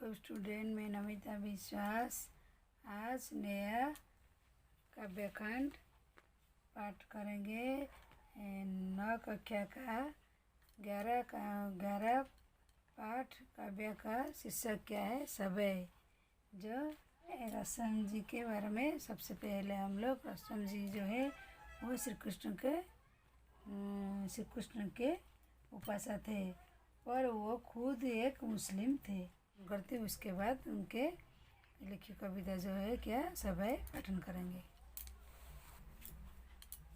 तो स्टूडेंट मैं नमिता विश्वास आज नया काव्यखंड पाठ करेंगे। 9 कक्षा का 11 पाठ। काव्य का शीर्षक क्या है? समय। जो रसम जी के बारे में सबसे पहले हम लोग रसम जी जो है वो श्री कृष्ण के उपासक थे, पर वो खुद एक मुस्लिम थे करते। उसके बाद उनके लिखी कविता जो है क्या सभी पठन करेंगे।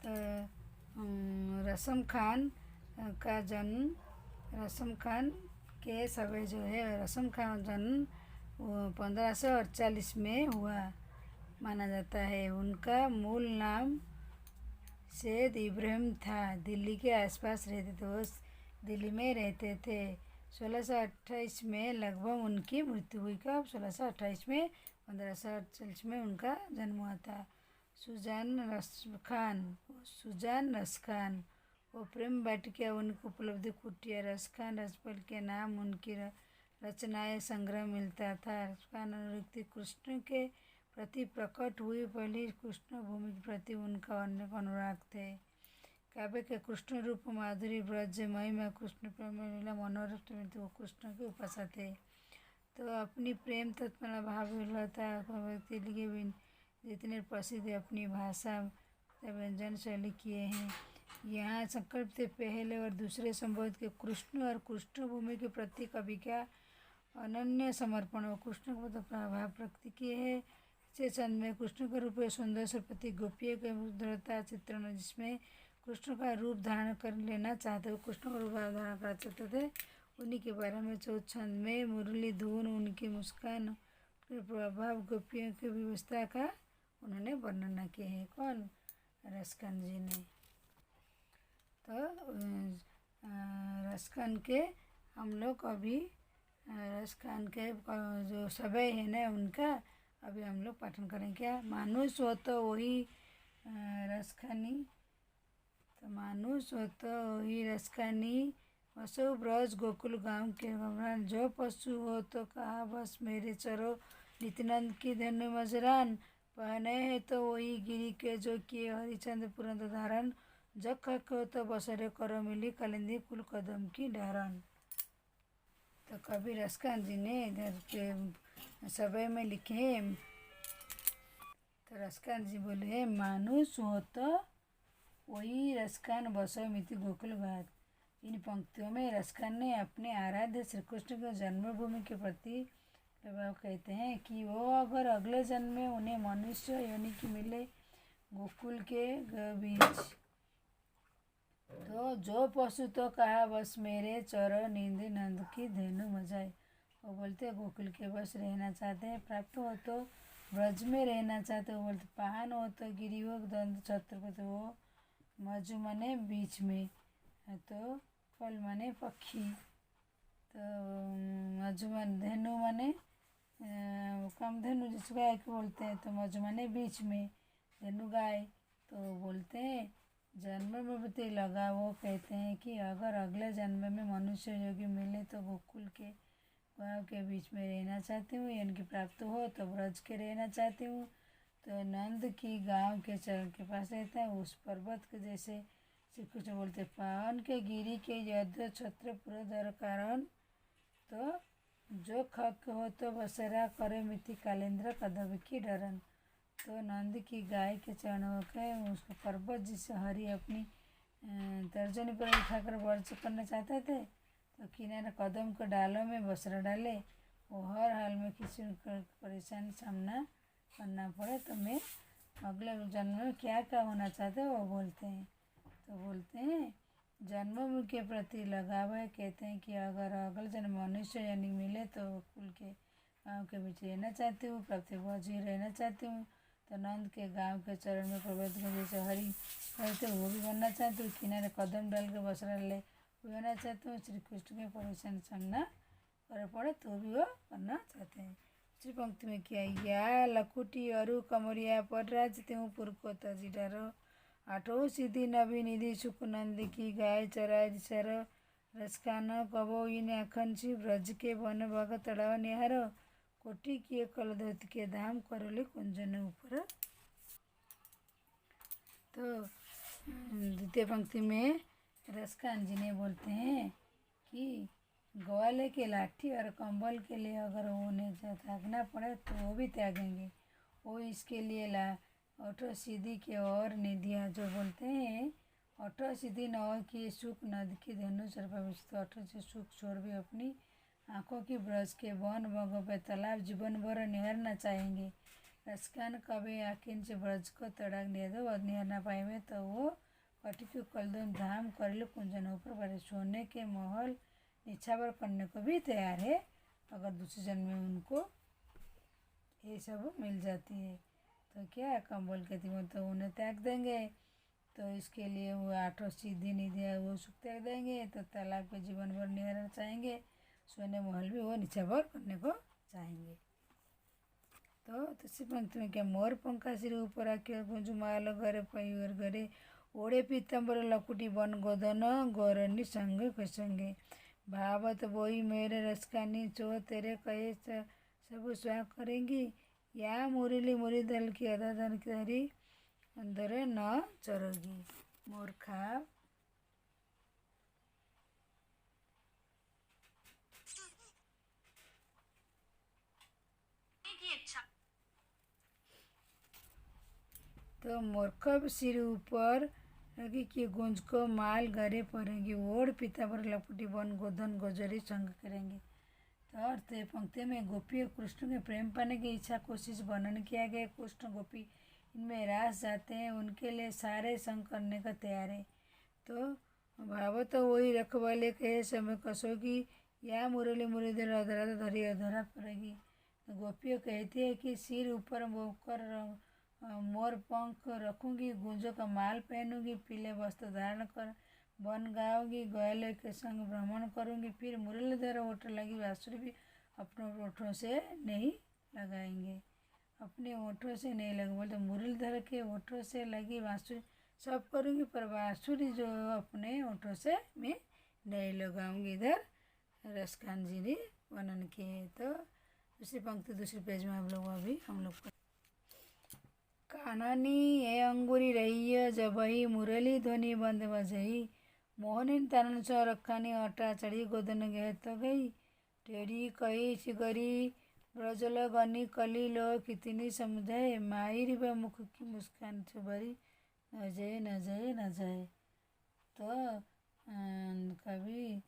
तो रसम खान का जन्म, रसम खान के सभी जो है रसम खान जन्म 1548 में हुआ माना जाता है। उनका मूल नाम सैयद इब्राहिम था। दिल्ली के आसपास रहते थे, वो दिल्ली में रहते थे। 1628 में लगभग उनकी मृत्यु हुई। कब? 1628 में। 1548 में उनका जन्म हुआ था। सुजान रस खान वो प्रेम वाटिका उनकी उपलब्धि कुटिया रसखान रसपल के नाम उनकी रचनाएं संग्रह मिलता था। रसखान अनुरक्ति कृष्ण के प्रति प्रकट हुई पहली कृष्ण भूमि के प्रति उनका अनेक अनुराग थे। काव्य के कृष्ण रूप माधुरी ब्रज महिमा कृष्ण प्रेम लीला मनोरथ में वो कृष्ण के उपासक थे। तो अपनी प्रेम तत्परता भाव विलता व्यक्ति लिए जितने प्रसिद्ध अपनी भाषा व्यंजन शैली किए हैं। यहाँ संकल्प थे पहले और दूसरे संबोध के कृष्ण और कृष्ण भूमि के प्रति कवि का अनन्य समर्पण और कृष्ण को प्रभाव प्रकट किए हैं। इसे छंद में कृष्ण के रूप में सुंदर सरपति गोपियों के उदारता चित्रण जिसमें कृष्ण का रूप धारण कर लेना चाहते हो, कृष्ण का रूप धारण करना चाहते थे, उन्हीं के बारे में चौथ छंद में मुरली धुन उनकी मुस्कान प्रभाव गोपियों की व्यवस्था का उन्होंने वर्णना किया है। कौन? रसखान जी ने। तो रसखान के हम लोग अभी रसखान के जो सबै है ना उनका अभी हम लोग पाठन करें। क्या? मानुष हो तो वही रसखानी, तो मानुष हो तो वही रसखानी वसो ब्रज गोकुल गांव के गमरान। जो पशु हो तो कहा बस मेरे चरो नित्यानंद की धन्य मजरान। पहने है तो वही गिरी के जो किए हरिचंद्र पुरंद धारण। जग हो तो बसरे करो मिली कलिंदी कुल कदम की डारन। तो कवि रसखान जी ने इधर के सबै में लिखे। तो रसखान जी बोले मानुष हो तो वही रसखान बसो मिति गोकुल घाट। इन पंक्तियों में रसखान ने अपने आराध्य श्री कृष्ण के जन्मभूमि के प्रति कहते हैं कि वो अगर अगले जन्म में उन्हें मनुष्य योनि की मिले गोकुल के बीच, तो जो पशु तो कहा बस मेरे चरो नींद नंद की धेनु मजाए। वो बोलते गोकुल के बस रहना चाहते हैं। प्राप्त हो तो ब्रज में रहना चाहते, वो बोलते पान हो तो गिरी हो दंत छत्रपति वो मजु मने बीच में, तो फल मने पक्षी, तो मजु मन धेनु मने कामधेनु जिस गाय को बोलते हैं, तो मजु मने बीच में धेनु गाय। तो बोलते हैं जन्म में भी लगा। वो कहते हैं कि अगर अगले जन्म में मनुष्य योगी मिले तो गोकुल के गाँव के बीच में रहना चाहती हूँ, इनकी प्राप्त हो तो ब्रज के रहना चाहती हूँ। तो नंद की गांव के चरण के पास रहता है उस पर्वत के जैसे श्री कृष्ण बोलते पावन के गिरी के यद्य छत्र पुरदर कारण। तो जो खक हो तो बसरा करे मिति कालेंद्र कदम की डरन। तो नंद की गाय के चरणों के उसको पर्वत जिसे हरि अपनी तर्जनी पर उठाकर वर्ष करना चाहते थे, तो किनारे कदम को डालों में बसरा डाले। वो हर हाल में किसी परेशानी सामना करना पड़े तो मैं अगले जन्म में क्या क्या होना चाहते वो बोलते हैं। तो बोलते हैं जन्म के प्रति लगाव है। कहते हैं कि अगर अगले जन्म मनुष्य यानी मिले तो कुल के गाँव के बीच रहना चाहती हूँ, प्राप्ति भजी रहना चाहती हूँ। तो नंद के गांव के चरण में प्रवेश में जैसे हरि रहते वो भी बनना चाहती हूँ, किनारे कदम डाल के बसरा ले वो बनना चाहती हूँ। श्री कृष्ण के परेशान सामना कर पड़े तो भी वो करना चाहते हैं। श्री पंक्ति में किया या लकुटी अरु कमरिया पर राजते हूँ पुरको तजीडारो आठों सीधी नभी निधि सुख नंद की गाय चराय सर रसकान कबो इन आखन छी ब्रज के वन बग तड़ाव निहार कोटि किए कल धोत के धाम करले कुंजन ऊपर। तो द्वितीय पंक्ति में रसकान जी ने बोलते हैं कि ग्वाले के लाठी और कंबल के लिए अगर उन्हें त्यागना पड़े तो वो भी त्यागेंगे। वो इसके लिए अठो सीधी के और ने दिया। जो बोलते हैं अठो सीधी न हो कि सुख नद की धेनु सर्वविष्ट। अठो से सुख छोड़ भी अपनी आँखों की ब्रज के वन बगों पे तालाब जीवन भर निहारना चाहेंगे। रसकान कभी आखिन से ब्रज को तड़ाक दे दो और निहार ना पाए तो वो कटिकु कलदम धाम करले कुंजन ऊपर बड़े सोने के महल निछावर करने को भी तैयार है अगर दूसरे जन्म में उनको ये सब मिल जाती है। तो क्या कंबल के दिमाग तो उन्हें त्याग देंगे। तो इसके लिए वो आठों सीधी निधिया वो सुख त्याग देंगे। तो तालाब के जीवन भर निहारना चाहेंगे। सोने महल भी वो निछावर करने को चाहेंगे। तो दूसरी पंक्ति में क्या मोर पंखा सिर ऊपर आके गुंजुमाल घरे पयूर घरे ओढ़े पीतम्बर लकुटी बन गोदन गौरनी संग कसंगे। भावत बोई मेरे रसकानी चो तेरे कहे सब स्वाग करेंगी। या मुरली मुरी दल की अदा धन की धरी अंदर न चरोगी। मूर्खा तो मूर्ख सिर ऊपर लगी कि गुंज को माल घरे पड़ेंगी। ओढ़ पीताम्बर लपटी बन गोधन गोजरी संग करेंगे। तो अर्थ पंक्ति में गोपी और कृष्ण के प्रेम पाने की इच्छा कोशिश वर्णन किया गया। कृष्ण गोपी इनमें रास जाते हैं उनके लिए सारे संग करने का तैयार है। तो भाव तो वही रखवाले कहे समय कसोगी या मुरली मुरली अधरा तो धरी अधरा पड़ेगी। तो गोपियों कहती है कि सिर ऊपर बोकर मोर पंख रखूंगी, गुंजों का माल पहनूंगी, पीले वस्त्र धारण कर वन गाऊंगी, ग्वालों के संग भ्रमण करूंगी। फिर मुरलीधर ओठ लगी बांसुरी भी अपने ओठों से नहीं लगाएंगे। अपने ओठों से नहीं लगे बोलते मुरलीधर के ओठों से लगी बांसुरी सब करूंगी पर बांसुरी जो अपने ओठों से मैं नहीं लगाऊंगी। इधर रसकान जी ने वर्णन किए। तो दूसरी पंक्ति दूसरी पेज में हम लोग काननी ए अंगूरी रही जबही मुरली ध्वनि बंद बजही। मोहनिन तारण च रखानी अटा चढ़ी गोदन गए तो गई। टेढ़ी कही चिगरी ब्रजल गनी कली लो कितनी समुझाए। माहिर व मुख की मुस्कान से भरी न जाए न जाए न जाए। तो कवि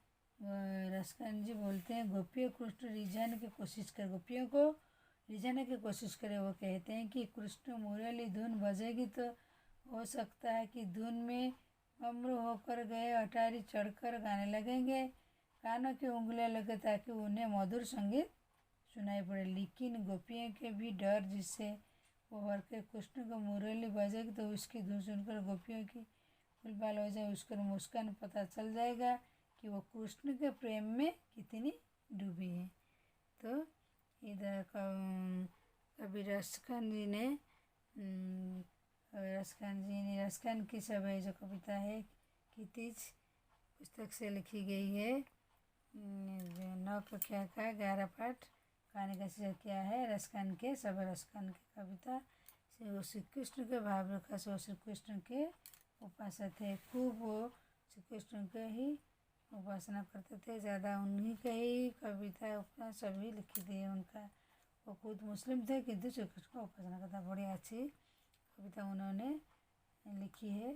रसकान जी बोलते हैं गोपियों कृष्ण रिझाने की कोशिश कर गोपियों को रिझाने की कोशिश करे। वो कहते हैं कि कृष्ण मुरली धुन बजेगी तो हो सकता है कि धुन में मम्र होकर गए अटारी चढ़कर गाने लगेंगे। कानों की उंगलियां लगे ताकि उन्हें मधुर संगीत सुनाई पड़े। लेकिन गोपियों के भी डर जिससे वो भर के कृष्ण को मुरली बजेगी तो उसकी धुन सुनकर गोपियों की फुलबाल हो जाए। उसको मुस्कान पता चल जाएगा कि वो कृष्ण के प्रेम में कितनी डूबी है। तो इधर कवि रसकान जी ने रसकान की सब जो कविता है क्षितिज पुस्तक से लिखी गई है। 9 कक्षा का 11 पाठ कहानी का शीर्षक क्या है रसकान के सब रसकान की कविता से। वो श्री कृष्ण के भाव रखा से वो श्री कृष्ण के उपासक थे। खूब वो श्री कृष्ण के ही उपासना करते थे। ज़्यादा उन्हीं के ही कविता उपन्यास सभी लिखी थी उनका। वो खुद मुस्लिम थे किंतु श्री कृष्ण को उपासना करता। बड़ी अच्छी कविता उन्होंने लिखी है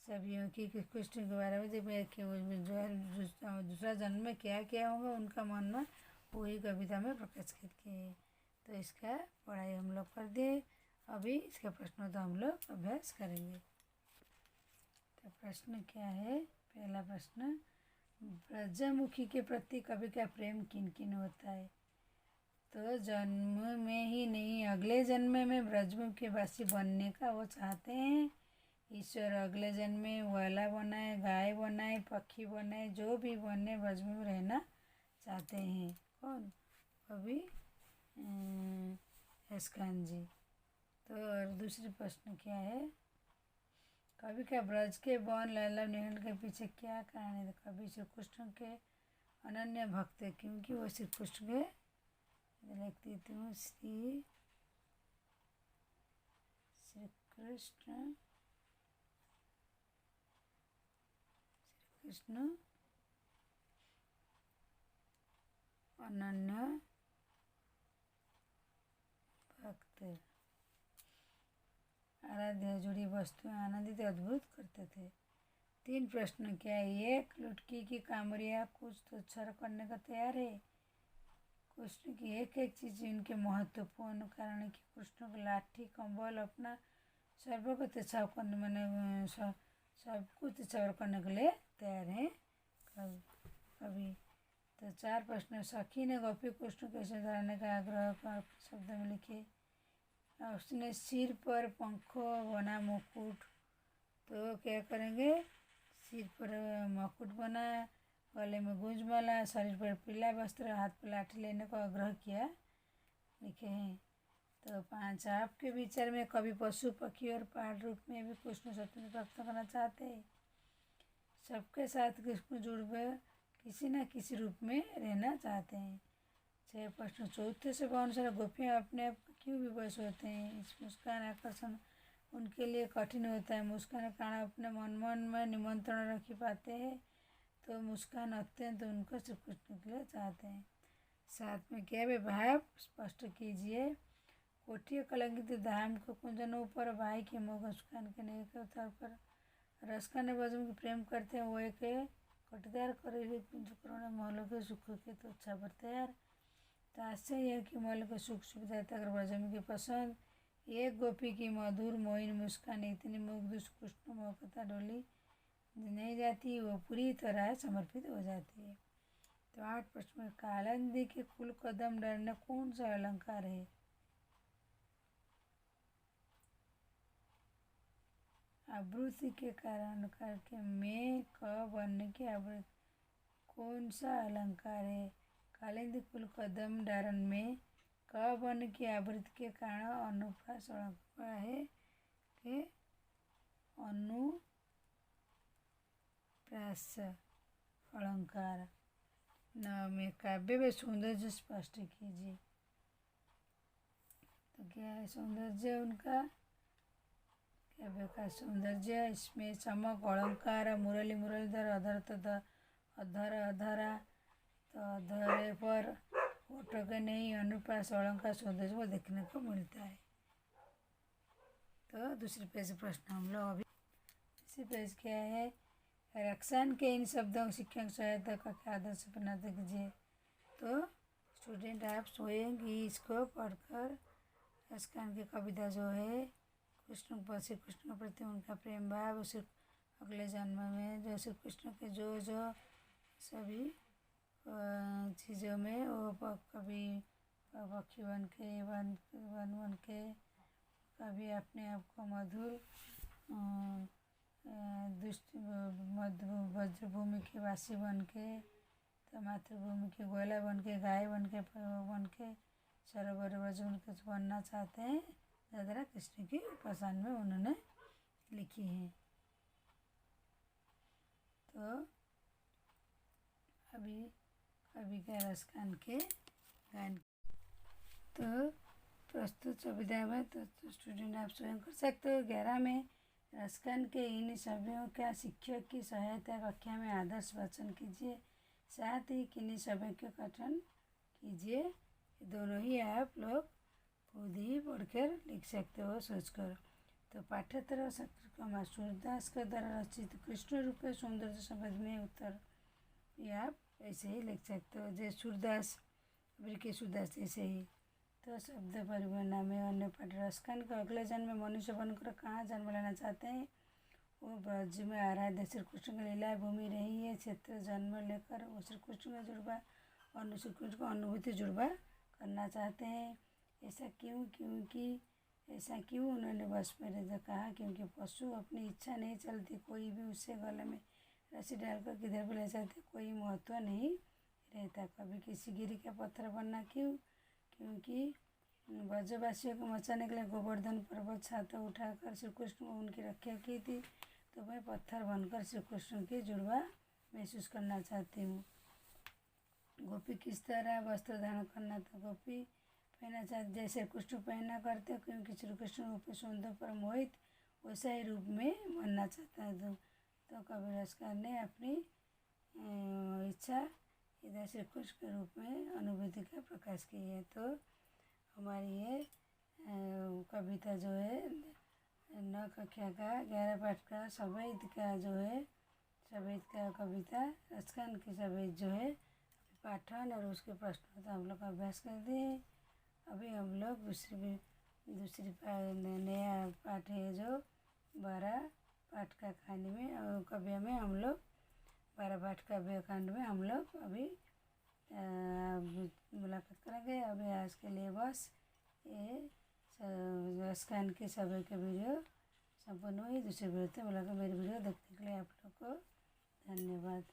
सभी की कृष्ण के बारे में। जब जो दूसरा जन्म में क्या क्या होगा उनका मानना वही कविता में प्रकाशित किए। तो इसका पढ़ाई हम लोग कर दिए। अभी इसका प्रश्न तो हम लोग अभ्यास करेंगे। तो प्रश्न क्या है? पहला प्रश्न ब्रजमुखी के प्रति कवि का प्रेम किन किन होता है? तो जन्म में ही नहीं अगले जन्म में ब्रजमुखी वासी बनने का वो चाहते हैं। ईश्वर अगले जन्म में वाला बनाए, गाय बनाए, पक्षी बनाए, जो भी बने ब्रज में रहना चाहते हैं। कौन? कवि रसकान जी। तो और दूसरी प्रश्न क्या है? कवि का ब्रज के वन लैला निहल के पीछे क्या कारण है? तो कवि श्री कृष्ण के अनन्य भक्त है, क्योंकि वो श्री कृष्ण के, लिखती हूँ, श्री कृष्ण अनन्य भक्त, आराध्य जुड़ी वस्तुएं आनंदित अद्भुत करते थे। 3 प्रश्न क्या है? 1, लुटकी की कामरिया कुछ तो छर करने का तैयार है। कृष्ण की एक एक चीज इनके महत्वपूर्ण कारण है कि कृष्ण को लाठी कंबल अपना सर्व को त्याग करने, मैंने सब कुछ त्याग करने के लिए तैयार है कभी। तो 4 प्रश्न, सखी ने गोपी कृष्ण कैसे धराने का आग्रह का शब्द में लिखे। उसने सिर पर पंख बना मुकुट, तो क्या करेंगे? सिर पर मुकुट बना, गले में गूंजमाला, शरीर पर पीला वस्त्र, हाथ पर लाठी लेने का आग्रह किया, लिखे हैं। तो 5, आपके विचार में कभी पशु पक्षी और पहाड़ रूप में भी कृष्ण सत्य प्राप्त करना चाहते हैं। सबके साथ कृष्ण जुड़ किसी न किसी रूप में रहना चाहते हैं। 6 प्रश्न, चौथे से 52 सारा गोपियाँ अपने आप क्यों विवश होते हैं? इस मुस्कान आकर्षण उनके लिए कठिन होता है। मुस्कान के कारण अपने मन में निमंत्रण रख पाते हैं, तो मुस्कान अत्यंत उनको श्री कृष्ण के लिए चाहते हैं। 7 में क्या वे भाव स्पष्ट कीजिए। कोठिया कलंकित धाम को कुंजनों पर भाई के मुख मुस्कान के नहीं के उतर पर रसका ने बजम के प्रेम करते हैं, वो एक कटदार करेली कुंज करोड़ महलों के सुख के तो अच्छा पर तैयार। तो आश्चर्य है कि महल के सुख सुविधा तक ब्रजम की पसंद, एक गोपी की मधुर मोहिन मुस्कान इतनी मुग्ध कृष्ण मोहकता डोली नहीं जाती, वो पूरी तरह समर्पित हो जाती है। तो 8 प्रश्न में कालिंदी के कुल कदम डरने कौन सा अलंकार है? आवृत्ति के कारण करके में क बनने की आवृत्ति कौन सा अलंकार है? कालिंदी कुल कदम डारण में क बन की आवृत्ति के कारण अनुप्रास अलंकार है कि अनुप्रास अलंकार। 9 में काव्य में सौंदर्य स्पष्ट कीजिए। तो क्या है सौंदर्य? उनका काव्य का सौंदर्य, इसमें चमक, अलंकार, मुरली मुरलीधर, अधर तो अधर अधरा, तो अधरे पर फोटो के नहीं, अनुप्रास अलंकार सौंदर्य को देखने को मिलता है। तो दूसरे पेज प्रश्न हम लोग अभी इसी पेज क्या है? रक्षान के इन शब्दों को शिक्षक सहायता का क्या आदर्श बनाते कीजिए। तो स्टूडेंट आप स्वयं ही इसको पढ़कर रक्षान की कविता जो है कृष्ण पर, श्री कृष्ण के प्रति उनका प्रेम भाव, उसे अगले जन्म में जो श्री कृष्ण के जो सभी चीज़ों में वो कभी पक्षी बन के कभी अपने आप को मधुर दुष्ट वज्रभूमि के वासी बन के, तो मातृभूमि के गोला बन के, गाय बन के सरोवर वजन के बनना चाहते हैं। दादरा कृष्ण की उपासना में उन्होंने लिखी है। तो अभी कवि के रसकान के गायन तो प्रस्तुत सुविधा में तो स्टूडेंट आप स्वयं कर सकते हो। 11 में रसकान के इन सभ्यों का शिक्षक की सहायता कक्षा में आदर्श वाचन कीजिए, साथ ही किन्हीं सभ्यों के कथन कीजिए। दोनों ही आप लोग खुद ही पढ़कर लिख सकते हो सोचकर। तो पाठ्यक्रम सूरदास के द्वारा रचित कृष्ण रूप सौंदर्य शब्द में उत्तर ये आप ऐसे ही लिख सकते हो, जय सूरदास के सूरदास ऐसे ही। तो शब्द परिवर्तन में अन्य पाठ रसकान के अगले जन्म में मनुष्य बनकर कहाँ जन्म लेना चाहते हैं? वो ब्रज में आराध्य श्री कृष्ण की लीला भूमि रही है क्षेत्र जन्म लेकर वो श्री कृष्ण का जुड़वा श्री कृष्ण को अनुभूति जुड़वा करना चाहते हैं। ऐसा क्यों उन्होंने बस में कहा? क्योंकि पशु अपनी इच्छा नहीं चलती, कोई भी उससे गले में रस्सी डालकर किधर भी ले जाते, कोई महत्व नहीं रहता। कभी किसी गिरी का पत्थर बनना क्यों? क्योंकि ब्रजवासियों को बचाने के लिए गोवर्धन पर्वत छाता उठाकर श्री कृष्ण को उनकी रक्षा की थी, तो मैं पत्थर बनकर श्री कृष्ण की जुड़वा महसूस करना चाहती हूँ। गोपी किस तरह वस्त्र धारण करना था? गोपी पहनना चाहती जैसे कृष्ण पहनना करते, क्योंकि श्री कृष्ण रूप सौंदर्य पर मोहित वैसा ही रूप में बनना चाहता है। तो कबीर ने अपनी इच्छा इधर श्री कृष्ण के रूप में अनुभूति का प्रकाश की है। तो हमारी ये कविता जो है 9 कक्षा का 11 पाठ का सफेद का जो है सफेद का कविता रचकान की सफेद जो है पाठन और उसके प्रश्नों तो हम लोग अभ्यास कर दिए। अभी हम लोग दूसरी नया पाठ है जो 12 पाठ का कहानी में काव्य में हम लोग 12 पाठ काव्य कांड में हम लोग अभी मुलाकात करेंगे। अभी आज के लिए बस ये रचकान के सभी के वीडियो संपूर्ण हुई। दूसरी वीडियो से मुलाकात। मेरी वीडियो देखने के लिए आप लोग को धन्यवाद।